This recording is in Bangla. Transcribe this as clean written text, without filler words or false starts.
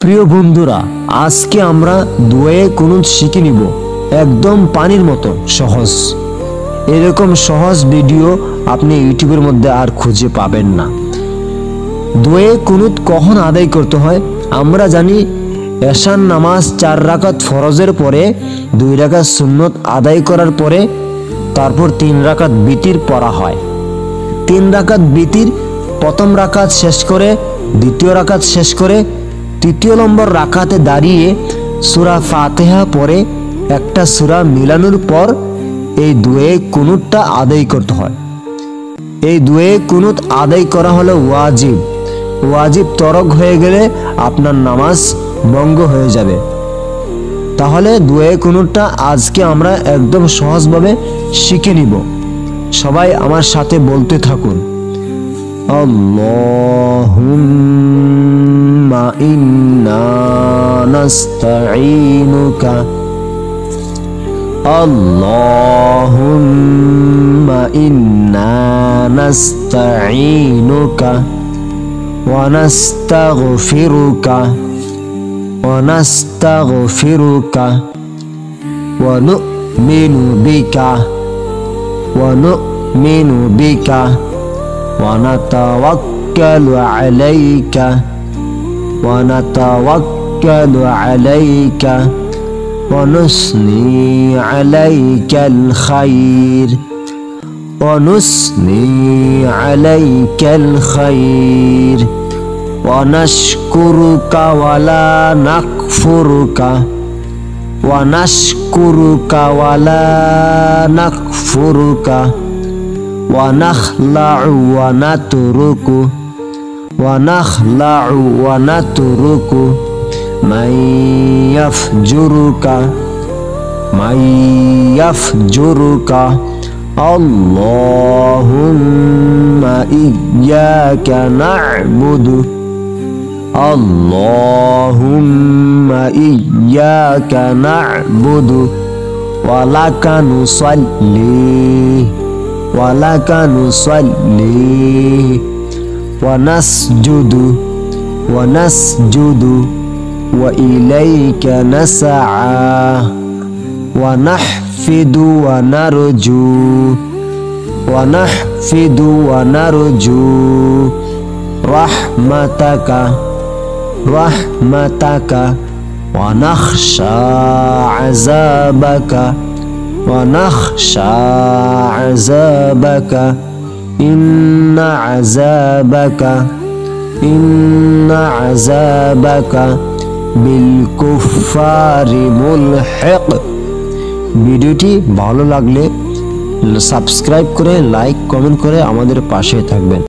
প্রিয় বন্ধুরা, আজকে আমরা দুয়ে কুনুত শিখে নিব একদম পানির মতো সহজ। এরকম সহজ ভিডিও আপনি ইউটিউবের মধ্যে আর খুঁজে পাবেন না। দুয়ে কুনুত কখন আদায় করতে হয়? আমরা জানি এশার নামাজ 4 রাকাত ফরজের পরে 2 রাকাত সুন্নত আদায় করার পরে তারপর 3 রাকাত বিতির পড়া হয়। 3 রাকাত বিতির প্রথম রাকাত শেষ করে দ্বিতীয় রাকাত শেষ করে তৃতীয় নম্বর রাকাতে দাঁড়িয়ে সূরা ফাতিহা পড়ে একটা সূরা মিলানোর পর এই দুয়ে কুনুতটা আদায় করতে হয়। এই দুয়ে কুনুত আদায় করা হলো ওয়াজিব। ওয়াজিব তরক হয়ে গেলে আপনার নামাজ ভঙ্গ হয়ে যাবে। তাহলে দুয়ে কুনুতটা আজকে আমরা একদম সহজভাবে শিখে নিব। সবাই আমার সাথে বলতে থাকুন, আল্লাহুম্মা ইন্না নাস্তাঈনুকা, আল্লাহুম্মা ইন্না নাস্তাঈনুকা ওয়া নাস্তাগফিরুকা ওয়া নাস্তাগফিরুকা ওয়া নু'মিনু বিকা ওয়া নু'মিনু বিকা ওয়া নাতাওয়াক্কালু আলাইকা ওয়া নাতাওয়াক্কালু আলাইকা ওয়া নুসনি আলাইকাল খায়র ওয়া নুসনি আলাইকাল খায়র ওয়া নাশকুরুকা ওয়া লা নাকফুরুকা ওয়া নাশকুরুকা ওয়া লা নাকফুরুকা ওয়া নাখলাউ ওয়া নাতরুকু ওয়া নাখলাউ ওয়া নাতরুকু মান ইয়াফজুরুকা আল্লাহুম্মা ইয়্যাকা না'বুদু আল্লাহুম্মা ইয়্যাকা না'বুদু ওয়া লাকা নুসাল্লি ওয়া লাকা নুসাল্লি ওয়া নাসজুদু ওয়া ইলাইকা নাসআ ওয়া নাহফিদু ওয়া নারজু রাহমাতাকা ওয়া নাখশা আযাবাকা ইন্না আযাবাকা বিল কুফফারি মুলহিক। ভিডিওটি ভালো লাগলে সাবস্ক্রাইব করে লাইক কমেন্ট করে আমাদের পাশে থাকবেন।